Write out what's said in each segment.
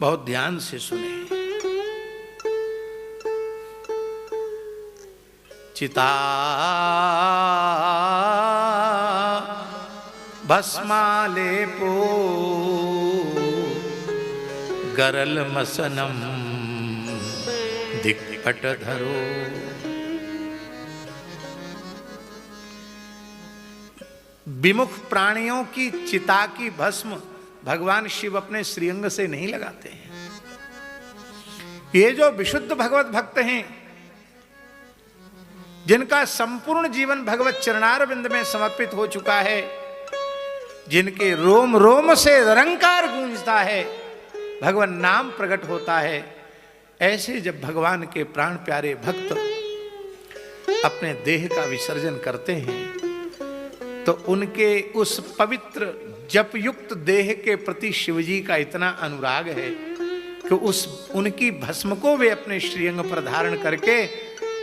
बहुत ध्यान से सुने। चिता भस्मालेपो गरल मसनम दिक्पट धरो। विमुख प्राणियों की चिता की भस्म भगवान शिव अपने श्रीअंग से नहीं लगाते हैं। ये जो विशुद्ध भगवत भक्त हैं, जिनका संपूर्ण जीवन भगवत चरणारविंद में समर्पित हो चुका है, जिनके रोम रोम से निरंकार गूंजता है, भगवान नाम प्रकट होता है, ऐसे जब भगवान के प्राण प्यारे भक्त अपने देह का विसर्जन करते हैं तो उनके उस पवित्र जप युक्त देह के प्रति शिवजी का इतना अनुराग है कि उनकी भस्म को वे अपने श्रीअंग पर धारण करके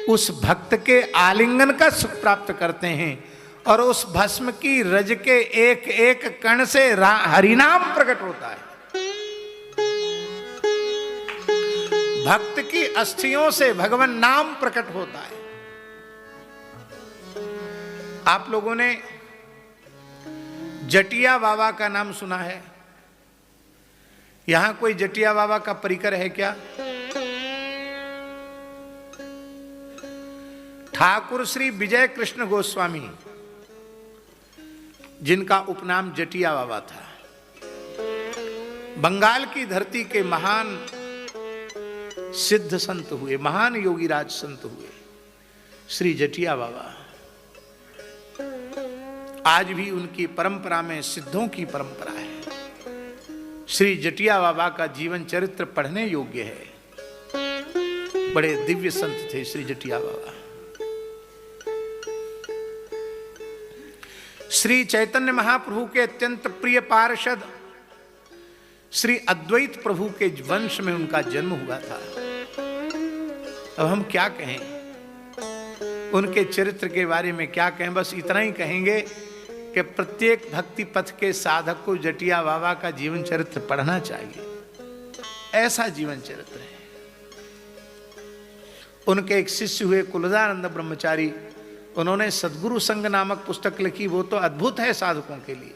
उस भक्त के आलिंगन का सुख प्राप्त करते हैं और उस भस्म की रज के एक एक कण से हरिनाम प्रकट होता है। भक्त की अस्थियों से भगवान नाम प्रकट होता है। आप लोगों ने जटिया बाबा का नाम सुना है? यहां कोई जटिया बाबा का परिकर है क्या? ठाकुर श्री विजय कृष्ण गोस्वामी, जिनका उपनाम जटिया बाबा था, बंगाल की धरती के महान सिद्ध संत हुए, महान योगीराज संत हुए श्री जटिया बाबा। आज भी उनकी परंपरा में सिद्धों की परंपरा है। श्री जटिया बाबा का जीवन चरित्र पढ़ने योग्य है। बड़े दिव्य संत थे श्री जटिया बाबा। श्री चैतन्य महाप्रभु के अत्यंत प्रिय पार्षद श्री अद्वैत प्रभु के वंश में उनका जन्म हुआ था। अब हम क्या कहें उनके चरित्र के बारे में, क्या कहें? बस इतना ही कहेंगे कि प्रत्येक भक्ति पथ के साधक को जटिया बाबा का जीवन चरित्र पढ़ना चाहिए। ऐसा जीवन चरित्र है। उनके एक शिष्य हुए कुलदानंद ब्रह्मचारी, उन्होंने सद्गुरु संग नामक पुस्तक लिखी। वो तो अद्भुत है साधकों के लिए।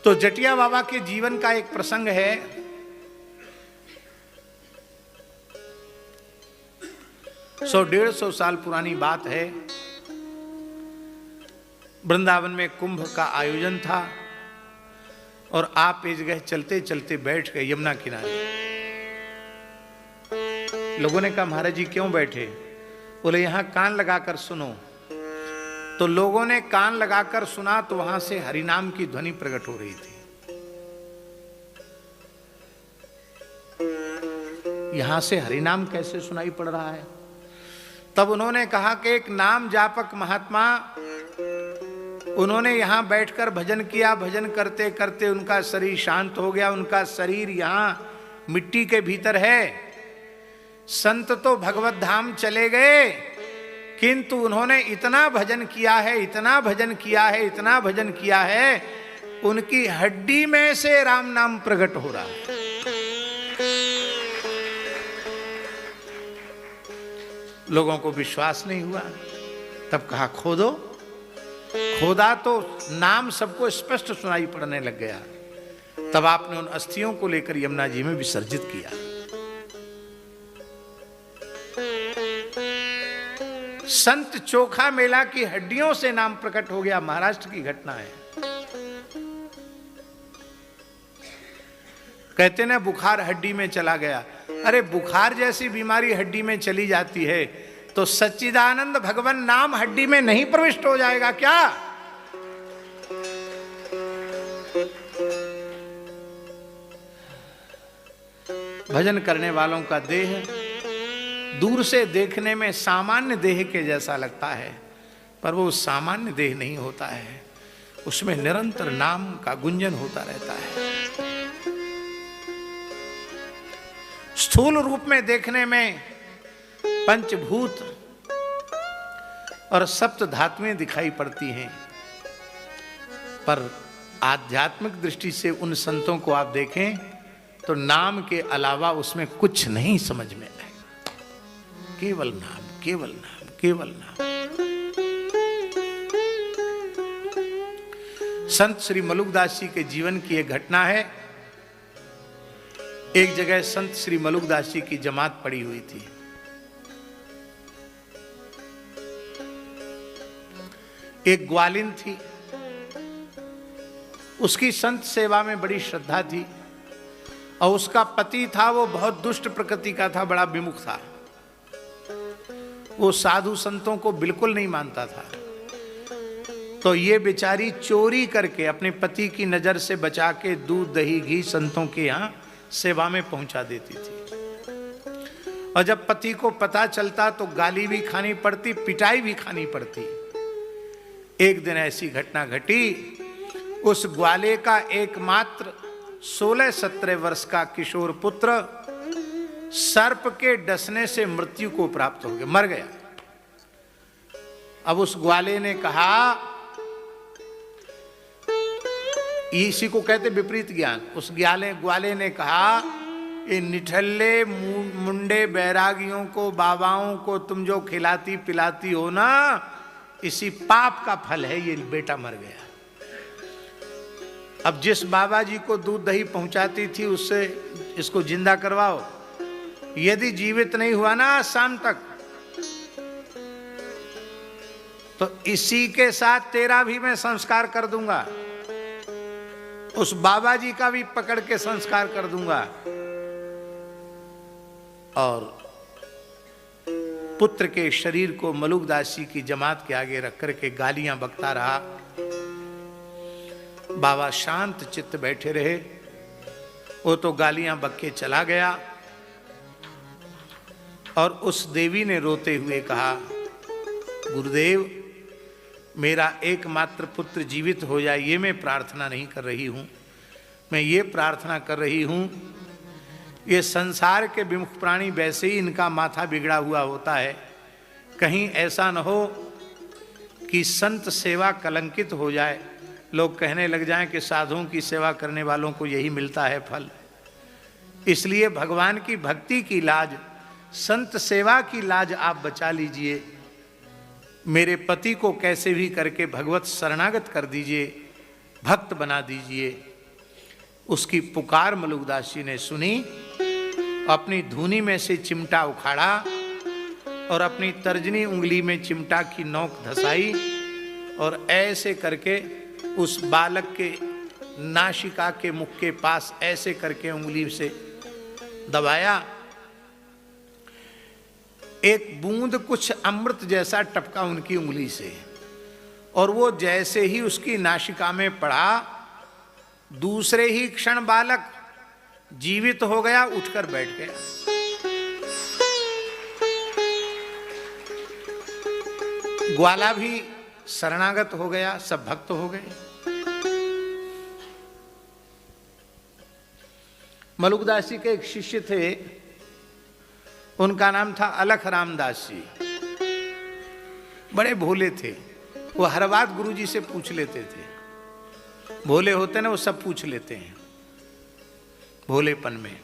तो जटिया बाबा के जीवन का एक प्रसंग है। 100-150 साल पुरानी बात है। वृंदावन में कुंभ का आयोजन था और आप इस जगह चलते चलते बैठ गए यमुना किनारे। लोगों ने कहा महाराज जी क्यों बैठे? बोले यहां कान लगाकर सुनो। तो लोगों ने कान लगाकर सुना तो वहां से हरिनाम की ध्वनि प्रकट हो रही थी। यहां से हरिनाम कैसे सुनाई पड़ रहा है? तब उन्होंने कहा कि एक नाम जापक महात्मा, उन्होंने यहां बैठकर भजन किया। भजन करते करते उनका शरीर शांत हो गया। उनका शरीर यहां मिट्टी के भीतर है। संत तो भगवत धाम चले गए, किंतु उन्होंने इतना भजन किया है, इतना भजन किया है, इतना भजन किया है, उनकी हड्डी में से राम नाम प्रकट हो रहा है। लोगों को विश्वास नहीं हुआ। तब कहा खोदो। खोदा तो नाम सबको स्पष्ट सुनाई पड़ने लग गया। तब आपने उन अस्थियों को लेकर यमुना जी में विसर्जित किया। संत चोखा मेला की हड्डियों से नाम प्रकट हो गया। महाराष्ट्र की घटना है। कहते ना बुखार हड्डी में चला गया। अरे बुखार जैसी बीमारी हड्डी में चली जाती है तो सच्चिदानंद भगवान नाम हड्डी में नहीं प्रविष्ट हो जाएगा क्या? भजन करने वालों का देह दूर से देखने में सामान्य देह के जैसा लगता है, पर वो सामान्य देह नहीं होता है। उसमें निरंतर नाम का गुंजन होता रहता है। स्थूल रूप में देखने में पंचभूत और सप्त धातुएं दिखाई पड़ती हैं, पर आध्यात्मिक दृष्टि से उन संतों को आप देखें तो नाम के अलावा उसमें कुछ नहीं समझ में आएगा। केवल नाम, केवल नाम, केवल नाम। संत श्री मलुकदास जी के जीवन की एक घटना है। एक जगह संत श्री मलुकदास जी की जमात पड़ी हुई थी। एक ग्वालिन थी, उसकी संत सेवा में बड़ी श्रद्धा थी और उसका पति था वो बहुत दुष्ट प्रकृति का था, बड़ा विमुख था। वो साधु संतों को बिल्कुल नहीं मानता था। तो ये बेचारी चोरी करके अपने पति की नजर से बचा के दूध दही घी संतों के यहाँ सेवा में पहुंचा देती थी। और जब पति को पता चलता तो गाली भी खानी पड़ती, पिटाई भी खानी पड़ती। एक दिन ऐसी घटना घटी, उस ग्वाले का एकमात्र 16-17 वर्ष का किशोर पुत्र सर्प के डसने से मृत्यु को प्राप्त हो गया, मर गया। अब उस ग्वाले ने कहा, इसी को कहते विपरीत ज्ञान। उस ग्वाले ने कहा, ये निठल्ले मुंडे बैरागियों को, बाबाओं को तुम जो खिलाती पिलाती हो ना, इसी पाप का फल है ये बेटा मर गया। अब जिस बाबा जी को दूध दही पहुंचाती थी उससे इसको जिंदा करवाओ, यदि जीवित नहीं हुआ ना शाम तक तो इसी के साथ तेरा भी मैं संस्कार कर दूंगा, उस बाबा जी का भी पकड़ के संस्कार कर दूंगा। और पुत्र के शरीर को मलुकदास जी की जमात के आगे रख करके गालियां बकता रहा। बाबा शांत चित्त बैठे रहे। वो तो गालियां बक के चला गया और उस देवी ने रोते हुए कहा, गुरुदेव मेरा एकमात्र पुत्र जीवित हो जाए ये मैं प्रार्थना नहीं कर रही हूँ, मैं ये प्रार्थना कर रही हूँ, ये संसार के विमुख प्राणी वैसे ही इनका माथा बिगड़ा हुआ होता है, कहीं ऐसा न हो कि संत सेवा कलंकित हो जाए, लोग कहने लग जाएं कि साधुओं की सेवा करने वालों को यही मिलता है फल। इसलिए भगवान की भक्ति की लाज, संत सेवा की लाज आप बचा लीजिए। मेरे पति को कैसे भी करके भगवत शरणागत कर दीजिए, भक्त बना दीजिए। उसकी पुकार मलुकदास जी ने सुनी, अपनी धूनी में से चिमटा उखाड़ा और अपनी तर्जनी उंगली में चिमटा की नोक धसाई और ऐसे करके उस बालक के नासिका के मुख के पास ऐसे करके उंगली से दबाया। एक बूंद कुछ अमृत जैसा टपका उनकी उंगली से और वो जैसे ही उसकी नासिका में पड़ा, दूसरे ही क्षण बालक जीवित हो गया, उठकर बैठ गया। ग्वाला भी शरणागत हो गया, सब भक्त हो गए। मलुकदास जी के एक शिष्य थे, उनका नाम था अलख रामदास जी। बड़े भोले थे, वो हर बात गुरु जी से पूछ लेते थे। भोले होते ना, वो सब पूछ लेते हैं भोलेपन में।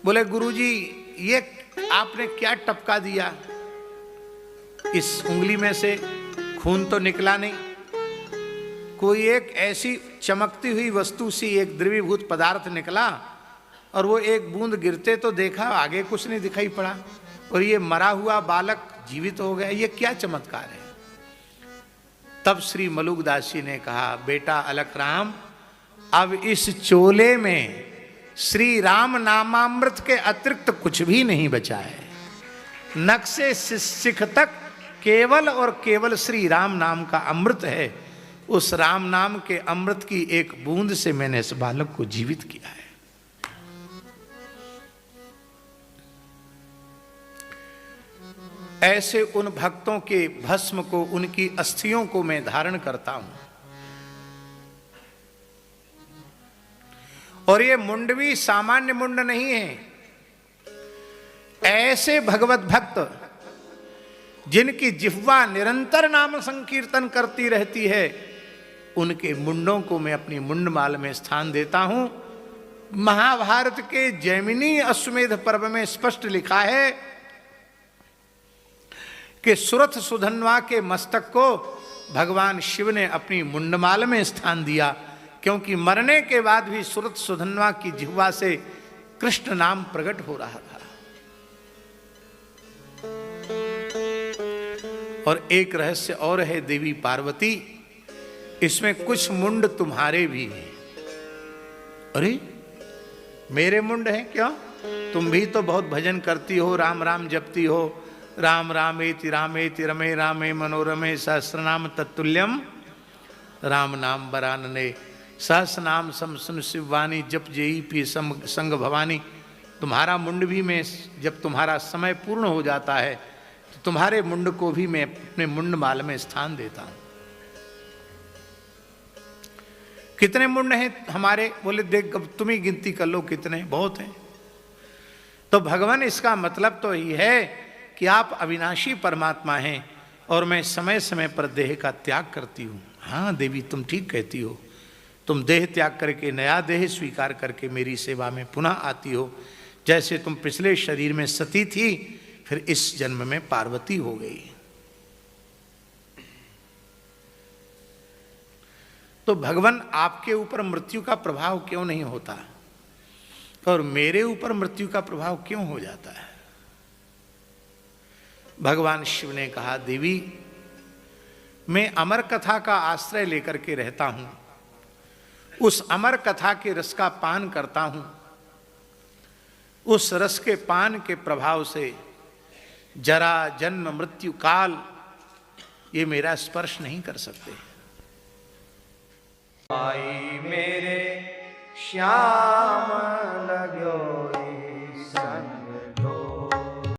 बोले गुरुजी ये आपने क्या टपका दिया, इस उंगली में से खून तो निकला नहीं, कोई एक ऐसी चमकती हुई वस्तु सी एक द्रवीभूत पदार्थ निकला और वो एक बूंद गिरते तो देखा, आगे कुछ नहीं दिखाई पड़ा और ये मरा हुआ बालक जीवित हो गया, ये क्या चमत्कार है। तब श्री मलुकदास जी ने कहा, बेटा अलख राम, अब इस चोले में श्री राम नामामृत के अतिरिक्त कुछ भी नहीं बचा है। नख से शिख तक केवल और केवल श्री राम नाम का अमृत है। उस राम नाम के अमृत की एक बूंद से मैंने इस बालक को जीवित किया है। ऐसे उन भक्तों के भस्म को, उनकी अस्थियों को मैं धारण करता हूं। और ये मुंड भी सामान्य मुंड नहीं है। ऐसे भगवत भक्त जिनकी जिह्वा निरंतर नाम संकीर्तन करती रहती है, उनके मुंडों को मैं अपनी मुंडमाल में स्थान देता हूं। महाभारत के जैमिनी अश्वमेध पर्व में स्पष्ट लिखा है कि सुरथ सुधन्वा के मस्तक को भगवान शिव ने अपनी मुंडमाल में स्थान दिया, क्योंकि मरने के बाद भी सुरथ सुधन्वा की जिह्वा से कृष्ण नाम प्रकट हो रहा था। और एक रहस्य और है देवी पार्वती, इसमें कुछ मुंड तुम्हारे भी हैं। अरे मेरे मुंड हैं क्यों? तुम भी तो बहुत भजन करती हो, राम राम जपती हो, राम रामेति रामेति रमे रामे मनोरमे सहस्रनाम तत्तुल्यम राम नाम वरानने सहस्रनाम सम सुन शिववाणी जप जेई पी संग भवानी। तुम्हारा मुंड भी मैं, जब तुम्हारा समय पूर्ण हो जाता है तो तुम्हारे मुंड को भी मैं अपने मुंड माल में स्थान देता हूं। कितने मुंड हैं हमारे? बोले देख तुम ही गिनती कर लो कितने, बहुत हैं। तो भगवान इसका मतलब तो यही है कि आप अविनाशी परमात्मा हैं और मैं समय समय पर देह का त्याग करती हूं। हाँ देवी तुम ठीक कहती हो, तुम देह त्याग करके नया देह स्वीकार करके मेरी सेवा में पुनः आती हो। जैसे तुम पिछले शरीर में सती थी, फिर इस जन्म में पार्वती हो गई। तो भगवान आपके ऊपर मृत्यु का प्रभाव क्यों नहीं होता और मेरे ऊपर मृत्यु का प्रभाव क्यों हो जाता है? भगवान शिव ने कहा, देवी मैं अमर कथा का आश्रय लेकर के रहता हूं, उस अमर कथा के रस का पान करता हूं। उस रस के पान के प्रभाव से जरा जन्म मृत्यु काल ये मेरा स्पर्श नहीं कर सकते। आई मेरे श्याम